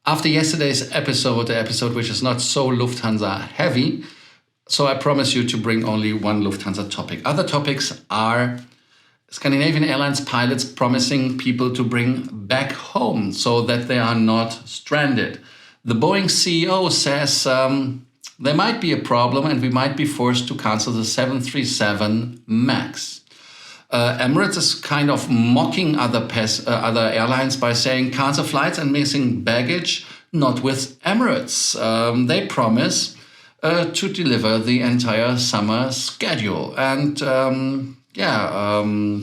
After yesterday's episode, the episode which is not so Lufthansa heavy, so I promise you to bring only one Lufthansa topic. Other topics are Scandinavian Airlines pilots promising people to bring back home so that they are not stranded. The Boeing CEO says there might be a problem and we might be forced to cancel the 737 MAX. Emirates is kind of mocking other airlines by saying cancel flights and missing baggage, not with Emirates. They promise to deliver the entire summer schedule. And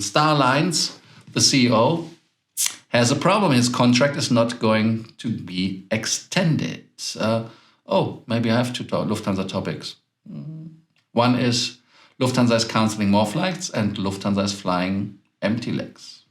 Starlines, the CEO, has a problem. His contract is not going to be extended. Maybe I have two Lufthansa topics. One is Lufthansa is cancelling more flights and Lufthansa is flying empty legs.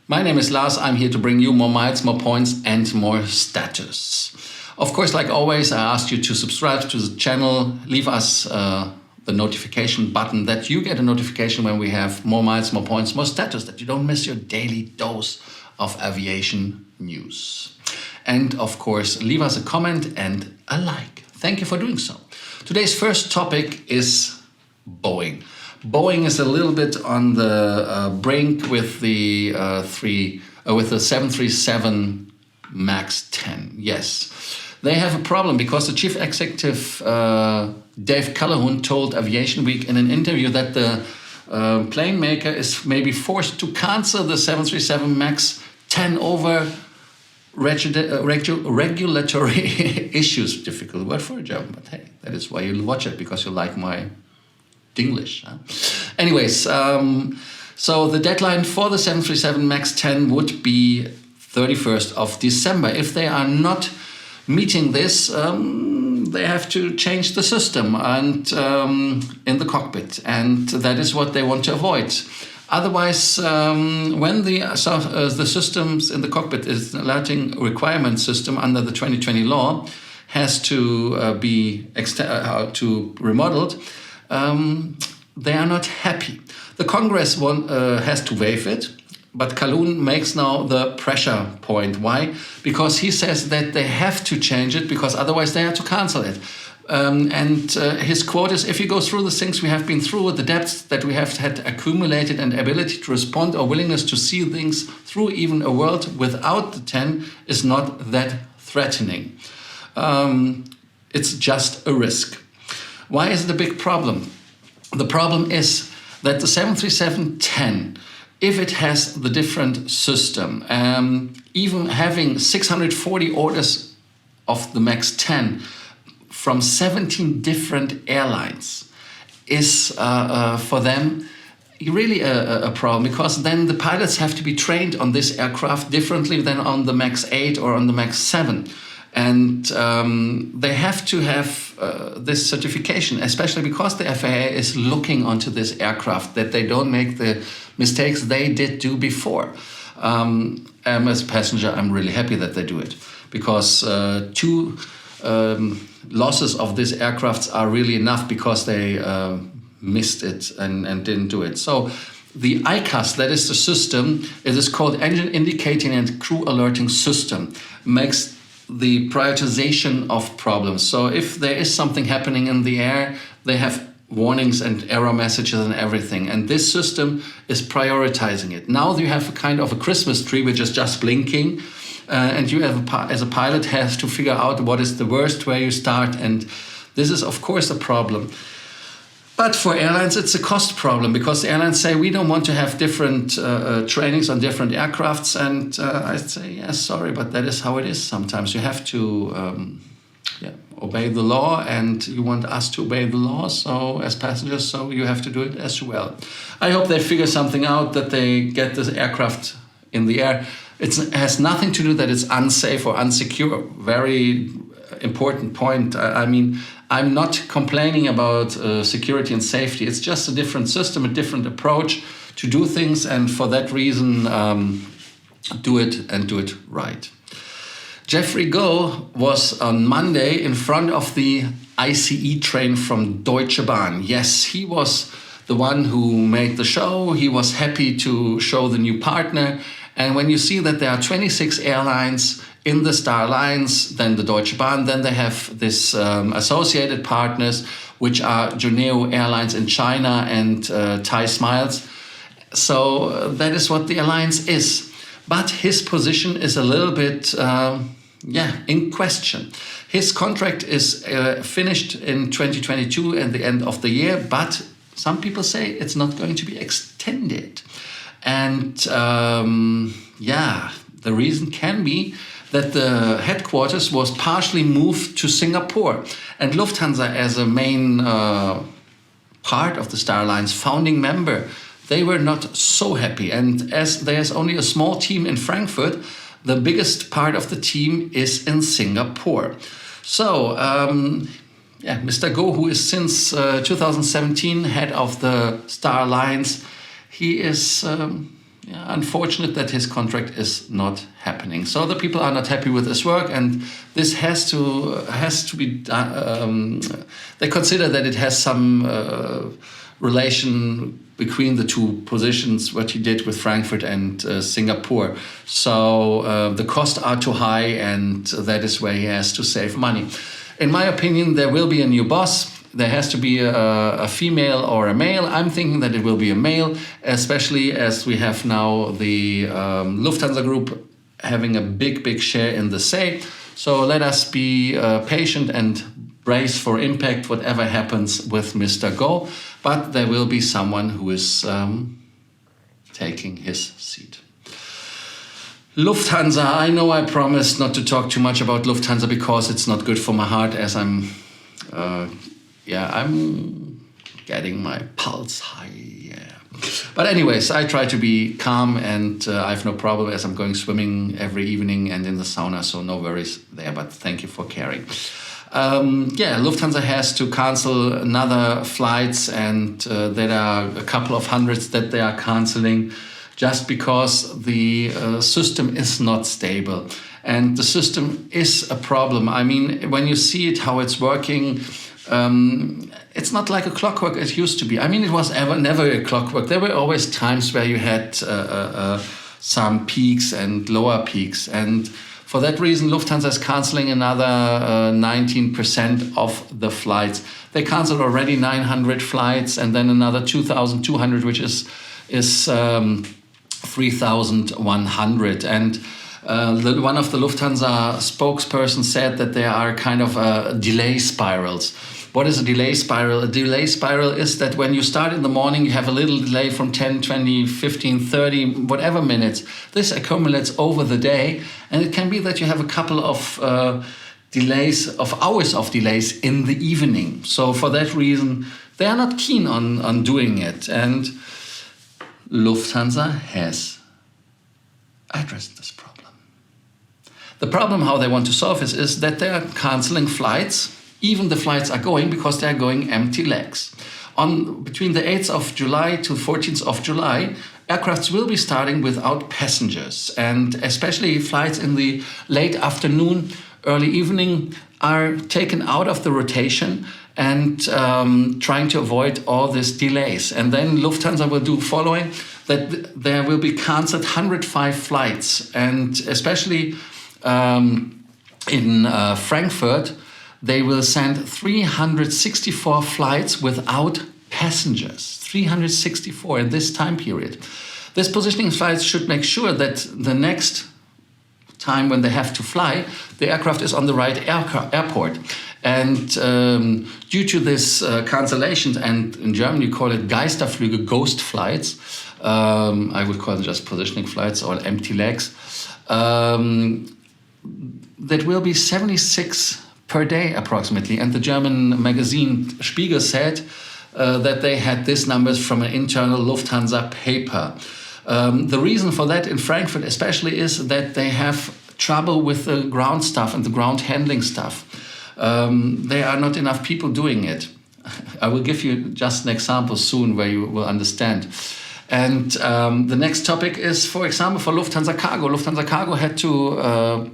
My name is Lars. I'm here to bring you more miles, more points, and more status. Of course, like always, I ask you to subscribe to the channel, leave us the notification button that you get a notification when we have more miles, more points, more status, that you don't miss your daily dose of aviation news. And of course, leave us a comment and a like. Thank you for doing so. Today's first topic is Boeing. Boeing is a little bit on the brink with the 737 MAX 10. Yes, they have a problem because the chief executive Dave Calhoun told Aviation Week in an interview that the plane maker is maybe forced to cancel the 737 MAX 10 over regulatory issues. Difficult word for a German, but hey, that is why you watch it, because you like my English. Anyways, so the deadline for the 737 MAX 10 would be 31st of December. If they are not meeting this, they have to change the system and in the cockpit, and that is what they want to avoid. Otherwise, when the systems in the cockpit is the lighting requirement system under the 2020 law has to be remodeled, they are not happy. The Congress has to waive it, but Calhoun makes now the pressure point. Why? Because he says that they have to change it because otherwise they have to cancel it. His quote is, if you go through the things we have been through, the depths that we have had accumulated and ability to respond or willingness to see things through, even a world without the 10 is not that threatening. It's just a risk. Why is it a big problem? The problem is that the 737-10, if it has the different system, even having 640 orders of the MAX 10 from 17 different airlines is for them really a problem, because then the pilots have to be trained on this aircraft differently than on the MAX 8 or on the MAX 7. And they have to have this certification, especially because the FAA is looking onto this aircraft, that they don't make the mistakes they did do before. As a passenger, I'm really happy that they do it, because two losses of these aircrafts are really enough because they missed it and didn't do it. So the ICAS, that is the system, it is called Engine Indicating and Crew Alerting System, makes the prioritization of problems. So if there is something happening in the air, they have warnings and error messages and everything. And this system is prioritizing it. Now you have a kind of a Christmas tree which is just blinking. And you as a pilot has to figure out what is the worst, where you start. And this is, of course, a problem. But for airlines, it's a cost problem, because the airlines say, we don't want to have different trainings on different aircrafts. And I'd say, yes, sorry, but that is how it is sometimes. You have to obey the law, and you want us to obey the law, so as passengers, so you have to do it as well. I hope they figure something out, that they get this aircraft in the air. It has nothing to do that it's unsafe or unsecure. Very important point. I mean, I'm not complaining about security and safety. It's just a different system, a different approach to do things, and for that reason, do it right. Jeffrey Goh was on Monday in front of the ICE train from Deutsche Bahn. Yes, he was the one who made the show. He was happy to show the new partner. And when you see that there are 26 airlines in the Star Alliance, then the Deutsche Bahn, then they have this associated partners, which are Juneo Airlines in China and Thai Smiles. So that is what the alliance is. But his position is a little bit, in question. His contract is finished in 2022 at the end of the year, but some people say it's not going to be extended. And the reason can be that the headquarters was partially moved to Singapore. And Lufthansa, as a main part of the Star Alliance founding member, they were not so happy. And as there's only a small team in Frankfurt, the biggest part of the team is in Singapore. So, Mr. Go, who is since 2017 head of the Star Alliance, he is unfortunate that his contract is not happening. So the people are not happy with his work, and this has to be done. They consider that it has some relation between the two positions, what he did with Frankfurt and Singapore. So the costs are too high, and that is where he has to save money. In my opinion, there will be a new boss. There has to be a female or a male. I'm thinking that it will be a male, especially as we have now the Lufthansa Group having a big share in the say. So let us be patient and brace for impact, whatever happens with Mr. Go. But there will be someone who is taking his seat. Lufthansa, I know I promised not to talk too much about Lufthansa because it's not good for my heart, as I'm getting my pulse high. Yeah. But anyways, I try to be calm, and I have no problem as I'm going swimming every evening and in the sauna, so no worries there, but thank you for caring. Lufthansa has to cancel another flights, and there are a couple of hundreds that they are canceling just because the system is not stable. And the system is a problem. I mean, when you see it, how it's working, it's not like a clockwork it used to be. I mean, it was never a clockwork. There were always times where you had some peaks and lower peaks. And for that reason, Lufthansa is canceling another 19% of the flights. They canceled already 900 flights, and then another 2,200, which is 3,100. And one of the Lufthansa spokespersons said that there are kind of delay spirals. What is a delay spiral? A delay spiral is that when you start in the morning, you have a little delay from 10, 20, 15, 30, whatever minutes. This accumulates over the day, and it can be that you have a couple of hours of delays in the evening. So for that reason, they are not keen on doing it. And Lufthansa has addressed this problem. The problem how they want to solve this is that they are canceling flights. Even the flights are going because they are going empty legs. Between the 8th of July to 14th of July, aircrafts will be starting without passengers. And especially flights in the late afternoon, early evening are taken out of the rotation and trying to avoid all these delays. And then Lufthansa will do following, that there will be cancelled 105 flights. And especially in Frankfurt, they will send 364 flights without passengers. 364 in this time period. This positioning flights should make sure that the next time when they have to fly, the aircraft is on the right airport. And due to this cancellations, and in German you call it Geisterflüge, ghost flights, I would call them just positioning flights or empty legs, that will be 76 per day approximately. And the German magazine Spiegel said that they had these numbers from an internal Lufthansa paper. The reason for that in Frankfurt especially is that they have trouble with the ground staff and the ground handling staff. There are not enough people doing it. I will give you just an example soon where you will understand. And the next topic is, for example, for Lufthansa Cargo. Lufthansa Cargo had to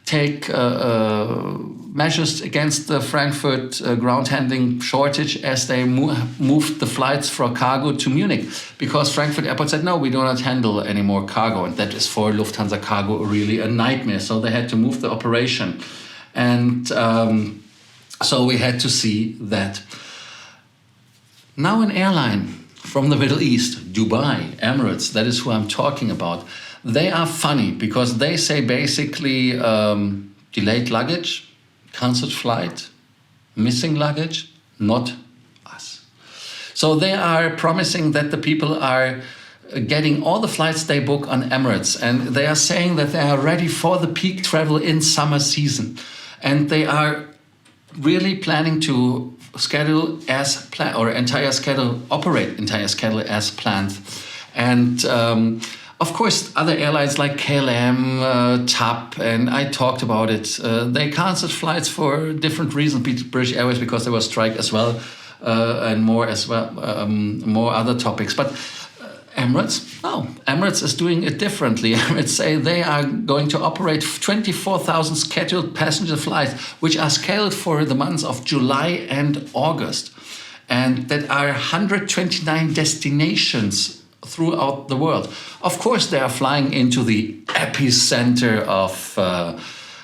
take measures against the Frankfurt ground handling shortage as they moved the flights for cargo to Munich, because Frankfurt Airport said, no, we do not handle any more cargo. And that is for Lufthansa Cargo really a nightmare. So they had to move the operation. And so we had to see that. Now an airline from the Middle East, Dubai, Emirates, that is who I'm talking about. They are funny because they say basically delayed luggage, cancelled flight, missing luggage, not us. So they are promising that the people are getting all the flights they book on Emirates, and they are saying that they are ready for the peak travel in summer season. And they are really planning to schedule as planned, or operate entire schedule as planned. And of course, other airlines like KLM, TAP, and I talked about it, they canceled flights for different reasons. British Airways because there was strike as well, and more other topics. But Emirates, no, Emirates is doing it differently. Emirates say they are going to operate 24,000 scheduled passenger flights, which are scheduled for the months of July and August. And that are 129 destinations throughout the world. Of course, they are flying into the epicenter of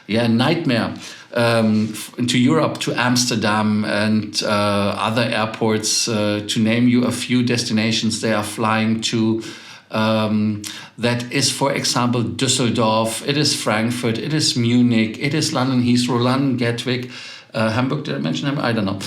nightmare, into Europe, to Amsterdam and other airports, to name you a few destinations they are flying to. That is, for example, Düsseldorf, it is Frankfurt, it is Munich, it is London Heathrow, London Gatwick, Hamburg, did I mention Hamburg? I don't know.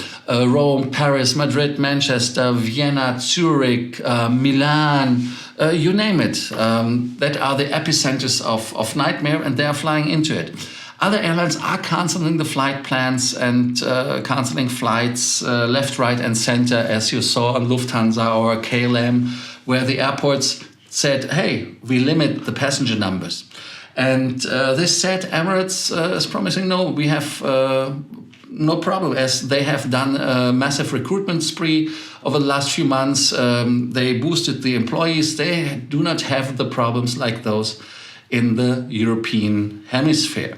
Rome, Paris, Madrid, Manchester, Vienna, Zurich, Milan, you name it. That are the epicenters of nightmare, and they are flying into it. Other airlines are canceling the flight plans and canceling flights left, right, and center, as you saw on Lufthansa or KLM, where the airports said, hey, we limit the passenger numbers. And this said, Emirates is promising, no, we have no problem, as they have done a massive recruitment spree over the last few months. They boosted the employees. They do not have the problems like those in the European hemisphere.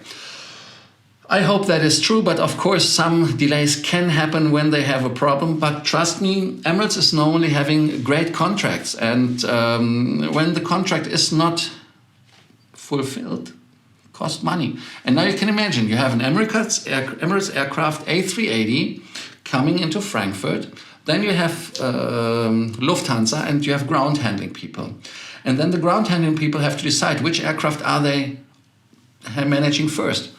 I hope that is true, but of course some delays can happen when they have a problem. But trust me, Emirates is normally having great contracts. And when the contract is not fulfilled, cost money. And now you can imagine, you have an Emirates aircraft A380 coming into Frankfurt, then you have Lufthansa, and you have ground handling people. And then the ground handling people have to decide which aircraft are they managing first.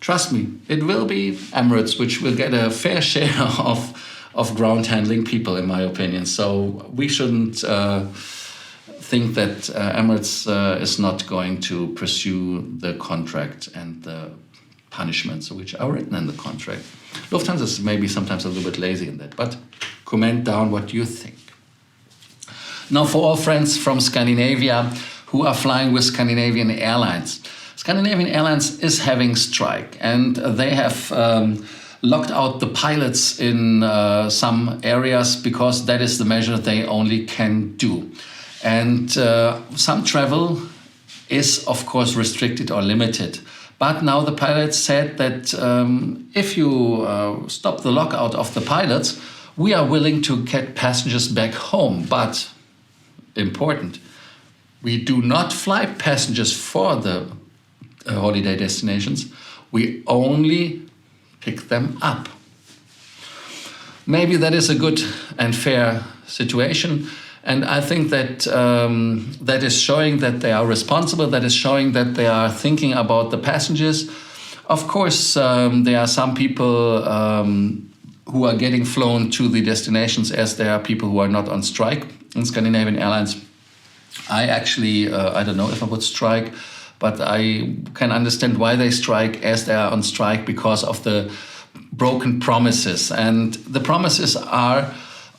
Trust me, it will be Emirates which will get a fair share of ground handling people, in my opinion. So we shouldn't think that Emirates is not going to pursue the contract and the punishments which are written in the contract. Lufthansa is maybe sometimes a little bit lazy in that, but comment down what you think. Now, for all friends from Scandinavia who are flying with Scandinavian Airlines. Scandinavian Airlines is having strike, and they have locked out the pilots in some areas because that is the measure they only can do. And some travel is, of course, restricted or limited. But now the pilots said that if you stop the lockout of the pilots, we are willing to get passengers back home. But, important, we do not fly passengers for the holiday destinations. We only pick them up. Maybe that is a good and fair situation. And I think that that is showing that they are responsible, that is showing that they are thinking about the passengers. Of course, there are some people who are getting flown to the destinations, as there are people who are not on strike in Scandinavian Airlines. I actually, I don't know if I would strike, but I can understand why they strike, as they are on strike because of the broken promises. And the promises are,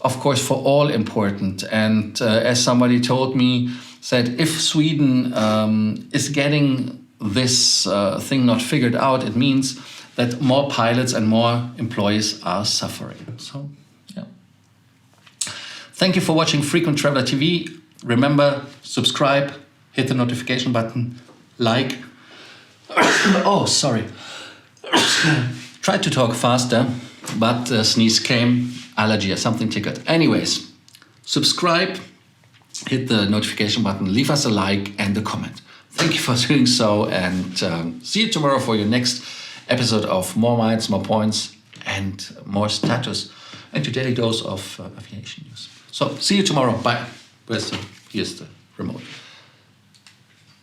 of course, for all important. And as somebody told me, said, if Sweden is getting this thing not figured out, it means that more pilots and more employees are suffering. So, yeah. Thank you for watching Frequent Traveler TV. Remember, subscribe, hit the notification button, like. Oh, sorry. Tried to talk faster, but sneeze came, allergy or something triggered. Anyways, subscribe, hit the notification button, leave us a like and a comment. Thank you for doing so, and see you tomorrow for your next episode of More Minds, More Points, and more status, and your daily dose of aviation news. So, see you tomorrow. Bye. Here's the remote.